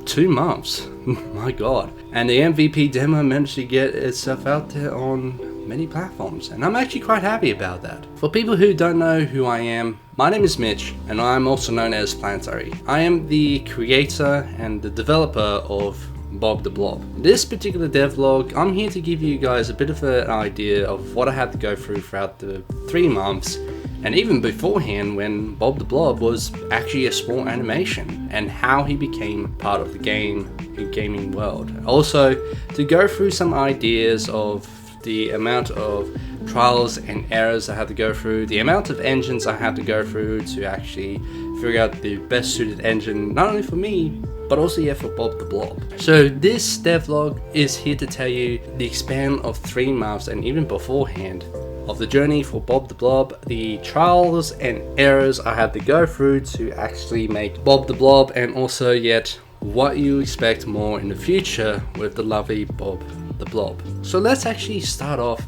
2 months. My god. And the MVP demo managed to get itself out there on many platforms, and I'm actually quite happy about that. For people who don't know who I am, my name is Mitch, and I'm also known as Planetary. I am the creator and the developer of Bob the Blob. In this particular devlog, I'm here to give you guys a bit of an idea of what I had to go through throughout the 3 months, and even beforehand when Bob the Blob was actually a small animation, and how he became part of the gaming world. Also, to go through some ideas of the amount of trials and errors I had to go through, the amount of engines I had to go through to actually figure out the best suited engine, not only for me, but also for Bob the Blob. So this devlog is here to tell you the span of 3 months and even beforehand of the journey for Bob the Blob, the trials and errors I had to go through to actually make Bob the Blob, and also yet what you expect more in the future with the lovely Bob the Blob. So let's actually start off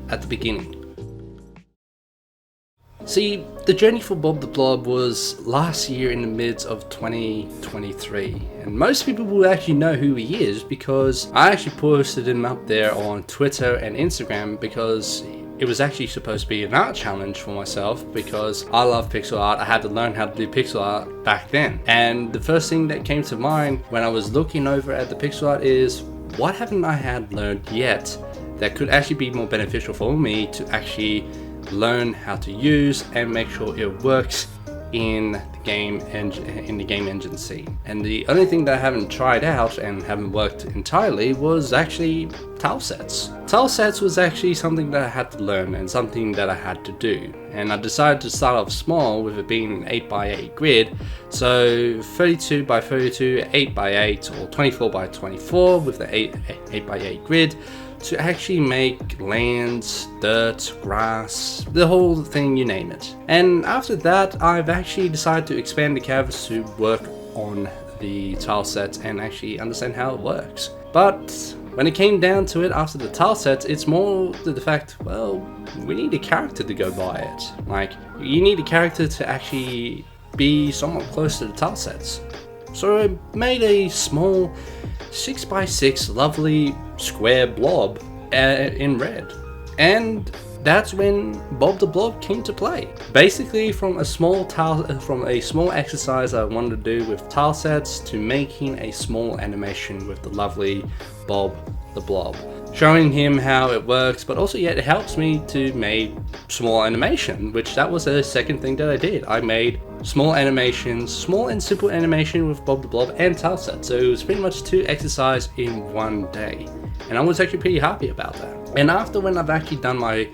at the beginning. See, the journey for Bob the Blob was last year in the midst of 2023, and most people will actually know who he is because I actually posted him up there on Twitter and Instagram, because it was actually supposed to be an art challenge for myself because I love pixel art. I had to learn how to do pixel art back then, and the first thing that came to mind when I was looking over at the pixel art is, what haven't I had learned yet that could actually be more beneficial for me to actually learn how to use and make sure it works in the game engine scene. And the only thing that I haven't tried out and haven't worked entirely was actually tile sets. Tile sets was actually something that I had to learn and something that I had to do, and I decided to start off small with it being an 8x8 grid, so 32 by 32, 8 by 8, or 24 by 24 with the 8 by 8 grid, to actually make lands, dirt, grass, the whole thing, you name it. And after that, I've actually decided to expand the canvas to work on the tile sets and actually understand how it works. But when it came down to it, after the tile sets, it's more to the fact, well, we need a character to go by it. Like, you need a character to actually be somewhat close to the tile sets. So I made a small 6x6 lovely square blob in red, and that's when Bob the Blob came to play. Basically, from a small exercise I wanted to do with tile sets to making a small animation with the lovely Bob the Blob, showing him how it works, but also yet it helps me to make small animation, which that was the second thing that I did. I made small animations, small and simple animation with Bob the Blob and tile sets. So it was pretty much 2 exercises in one day, and I was actually pretty happy about that. And after when I've actually done my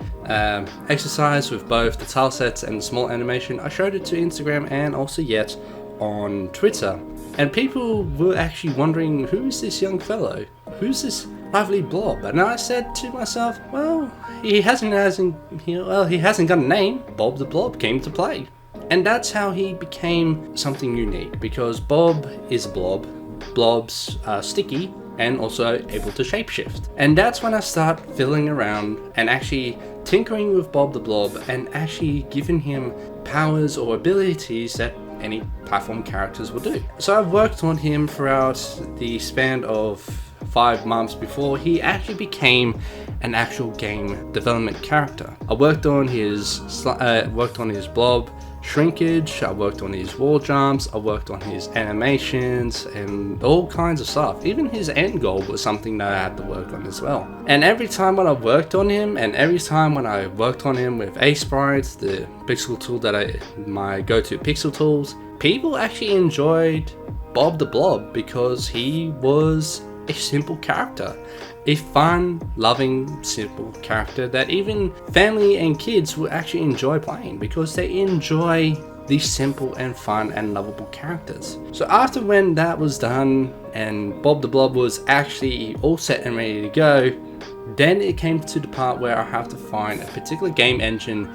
exercise with both the tile sets and the small animation, I showed it to Instagram and also yet on Twitter, and people were actually wondering, who is this young fellow? Who's this lovely blob? And I said to myself, well, he hasn't got a name. Bob the Blob came to play. And that's how he became something unique, because Bob is a blob, blobs are sticky and also able to shapeshift. And that's when I start fiddling around and actually tinkering with Bob the Blob and actually giving him powers or abilities that any platform characters will do. So I've worked on him throughout the span of 5 months before he actually became an actual game development character. I worked on his blob shrinkage, I worked on his wall jumps, I worked on his animations and all kinds of stuff. Even his end goal was something that I had to work on as well. And every time when I worked on him, and every time when I worked on him with Aseprite, the pixel tool that my go-to pixel tools, people actually enjoyed Bob the Blob because he was a simple character. A fun, loving, simple character that even family and kids will actually enjoy playing because they enjoy these simple and fun and lovable characters. So after when that was done and Bob the Blob was actually all set and ready to go, then it came to the part where I have to find a particular game engine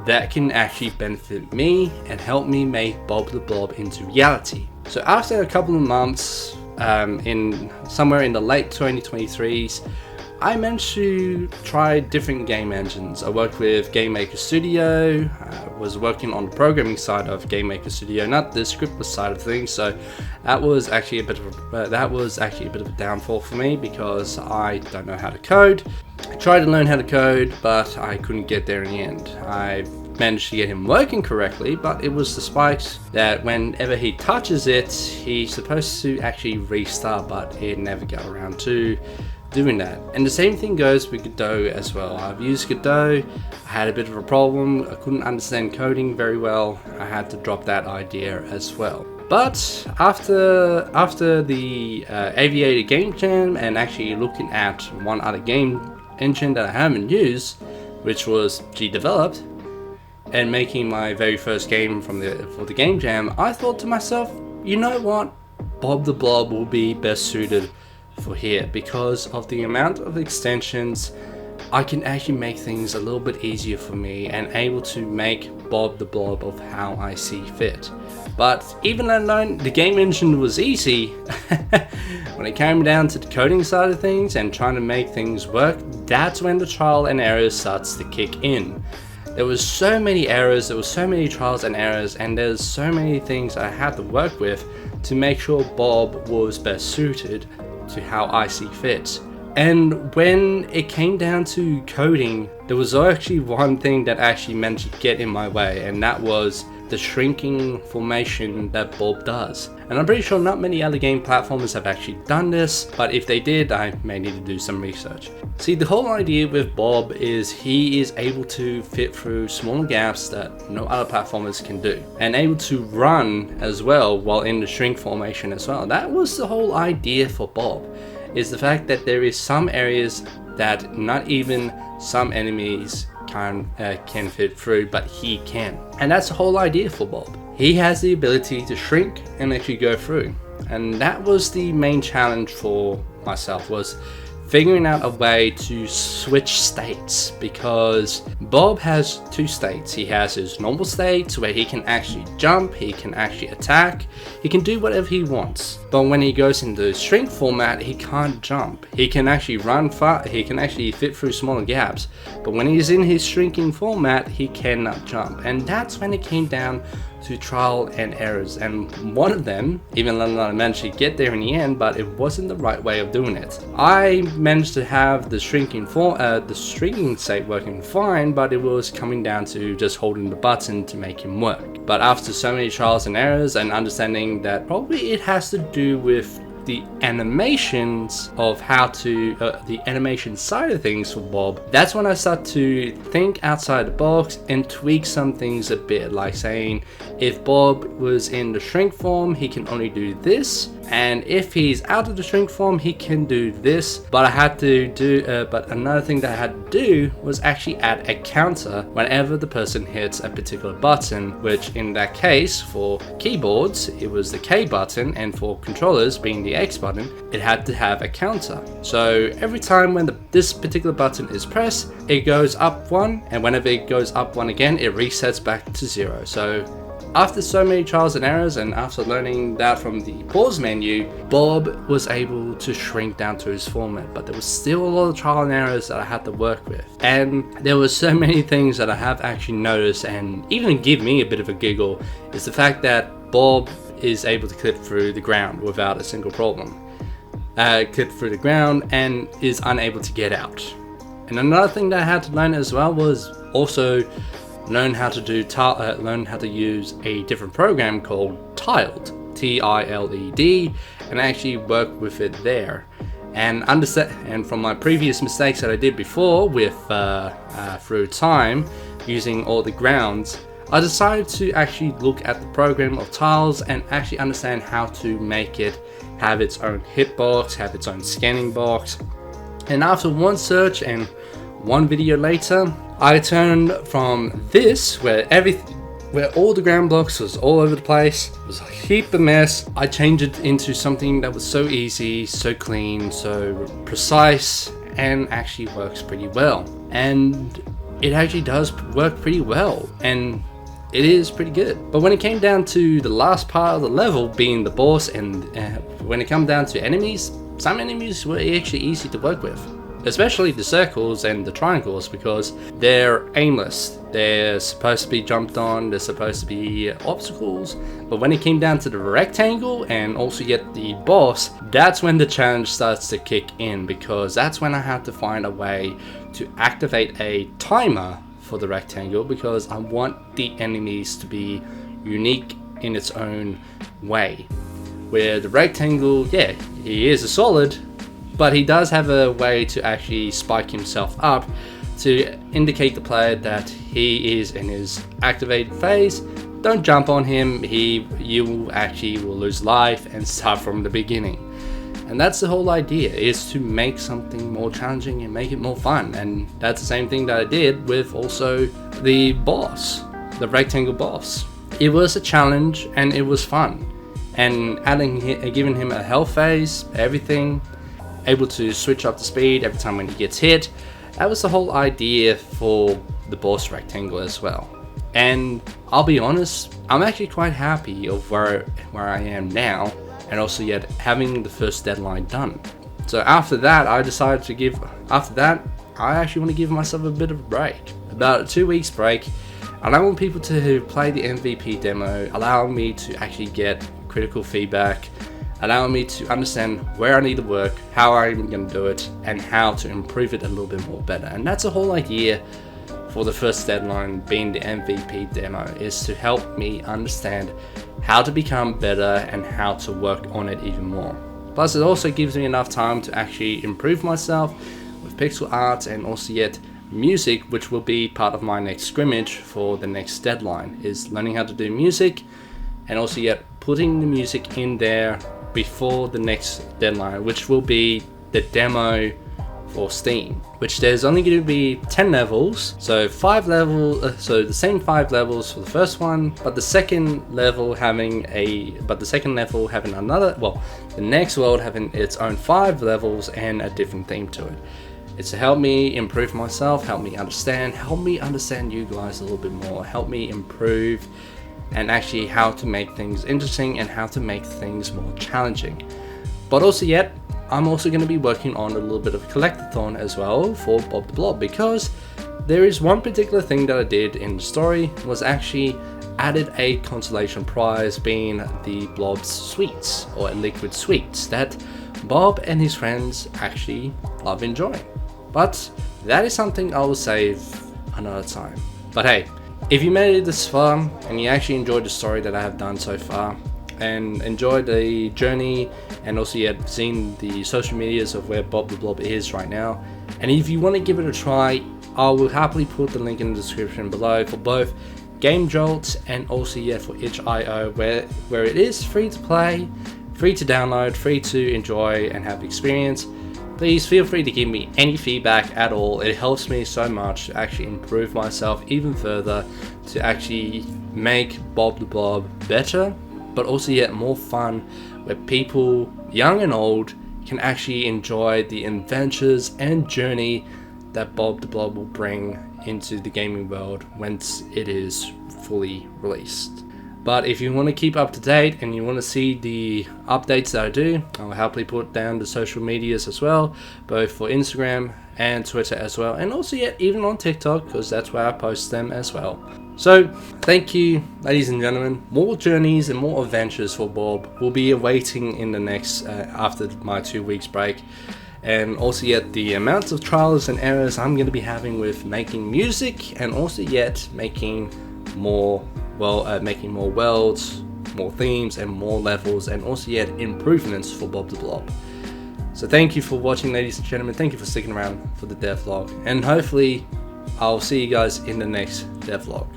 that can actually benefit me and help me make Bob the Blob into reality. So after a couple of months, somewhere in the late 2023s, I managed to try different game engines. I worked with Game Maker Studio, was working on the programming side of Game Maker Studio, not the scriptless side of things. So that was actually a bit of a downfall for me because I don't know how to code. I tried to learn how to code, but I couldn't get there in the end. I managed to get him working correctly, but it was despite that whenever he touches it, he's supposed to actually restart, but it never got around to doing that. And the same thing goes with Godot as well. I've used Godot, I had a bit of a problem, I couldn't understand coding very well, I had to drop that idea as well. But after the Aviator Game Jam and actually looking at one other game engine that I haven't used, which was G-Developed, and making my very first game for the Game Jam, I thought to myself, you know what, Bob the Blob will be best suited for here because of the amount of extensions. I can actually make things a little bit easier for me and able to make Bob the Blob of how I see fit. But even though the game engine was easy, when it came down to the coding side of things and trying to make things work, that's when the trial and error starts to kick in. There was so many errors, there was so many trials and errors, and there's so many things I had to work with to make sure Bob was best suited to how I see fit. And when it came down to coding, there was actually one thing that actually managed to get in my way, and that was the shrinking formation that Bob does. And I'm pretty sure not many other game platformers have actually done this, but if they did, I may need to do some research. See, the whole idea with Bob is he is able to fit through smaller gaps that no other platformers can do, and able to run as well while in the shrink formation as well. That was the whole idea for Bob, is the fact that there is some areas that not even some enemies can fit through, but he can. And that's the whole idea for Bob. He has the ability to shrink and actually go through. And that was the main challenge for myself, was figuring out a way to switch states, because Bob has two states. He has his normal states where he can actually jump, he can actually attack, he can do whatever he wants. But when he goes into shrink format, he can't jump. He can actually run far, he can actually fit through smaller gaps. But when he's in his shrinking format, he cannot jump. And that's when it came down to trial and errors, and one of them, even though I managed to get there in the end, but it wasn't the right way of doing it. I managed to have the shrinking state working fine, but it was coming down to just holding the button to make him work. But after so many trials and errors and understanding that probably it has to do with the animations of how to the animation side of things for Bob, that's when I start to think outside the box and tweak some things a bit, like saying if Bob was in the shrink form, he can only do this, and if he's out of the shrink form, he can do this. But I had to do but another thing that I had to do was actually add a counter whenever the person hits a particular button, which in that case for keyboards it was the K button, and for controllers being the X button, it had to have a counter. So every time when this particular button is pressed, it goes up one, and whenever it goes up one again, it resets back to 0. So after so many trials and errors, and after learning that from the pause menu, Bob was able to shrink down to his format, but there was still a lot of trial and errors that I had to work with. And there were so many things that I have actually noticed and even give me a bit of a giggle, is the fact that Bob is able to clip through the ground without a single problem. Clip through the ground and is unable to get out. And another thing that I had to learn as well was also learn how to use a different program called Tiled, T-I-L-E-D, and actually work with it there. And from my previous mistakes that I did before with through time using all the grounds, I decided to actually look at the program of Tiles and actually understand how to make it have its own hitbox, have its own scanning box. And after one search and one video later, I turned from this, where all the ground blocks was all over the place, it was a heap of mess. I changed it into something that was so easy, so clean, so precise, and actually works pretty well. And it actually does work pretty well, and it is pretty good. But when it came down to the last part of the level, being the boss, and when it comes down to enemies, some enemies were actually easy to work with. especially the circles and the triangles, because they're aimless. They're supposed to be jumped on, they're supposed to be obstacles, but when it came down to the rectangle and also get the boss, that's when the challenge starts to kick in, because that's when I have to find a way to activate a timer for the rectangle, because I want the enemies to be unique in its own way. Where the rectangle, yeah, he is a solid, but he does have a way to actually spike himself up to indicate the player that he is in his activated phase. Don't jump on him, you actually will lose life and start from the beginning. And that's the whole idea, is to make something more challenging and make it more fun. And that's the same thing that I did with also the boss, the rectangle boss. It was a challenge and it was fun. And giving him a health phase, everything, able to switch up the speed every time when he gets hit. That was the whole idea for the boss rectangle as well. And I'll be honest, I'm actually quite happy of where I am now, and also yet having the first deadline done. So after that, I actually want to give myself a bit of a break, about a 2 weeks break, and I want people to play the MVP demo, allow me to actually get critical feedback, allow me to understand where I need to work, how I'm going to do it, and how to improve it a little bit more better. And that's the whole idea for the first deadline being the MVP demo, is to help me understand how to become better and how to work on it even more. Plus it also gives me enough time to actually improve myself with pixel art and also yet music, which will be part of my next scrimmage for the next deadline, is learning how to do music and also yet putting the music in there before the next deadline, which will be the demo for Steam, which there's only going to be 10 levels, so so the same 5 levels for the first one, but the second level having another, well, the next world having its own 5 levels and a different theme to it. It's to help me improve myself, help me understand you guys a little bit more, help me improve, and actually how to make things interesting and how to make things more challenging. But also yet, I'm also going to be working on a little bit of a collectathon as well for Bob the Blob, because there is one particular thing that I did in the story, was actually added a consolation prize, being the Blob's sweets, or liquid sweets, that Bob and his friends actually love enjoying. But that is something I will save another time. But hey, if you made it this far and you actually enjoyed the story that I have done so far and enjoyed the journey, and also you have seen the social medias of where Bob the Blob is right now, and if you want to give it a try, I will happily put the link in the description below for both Game Jolt and also for itch.io, where it is free to play, free to download, free to enjoy and have experience. Please feel free to give me any feedback at all. It helps me so much to actually improve myself even further, to actually make Bob the Blob better, but also yet more fun, where people, young and old, can actually enjoy the adventures and journey that Bob the Blob will bring into the gaming world once it is fully released. But if you want to keep up to date and you want to see the updates that I do, I'll happily put down the social medias as well, both for Instagram and Twitter as well, and also even on TikTok, because that's where I post them as well. So thank you, ladies and gentlemen. More journeys and more adventures for Bob will be awaiting in the next after my 2 weeks break, and also the amounts of trials and errors I'm going to be having with making music, and also making more worlds, more themes, and more levels, and also improvements for Bob the Blob. So thank you for watching, ladies and gentlemen. Thank you for sticking around for the devlog, and hopefully I'll see you guys in the next devlog.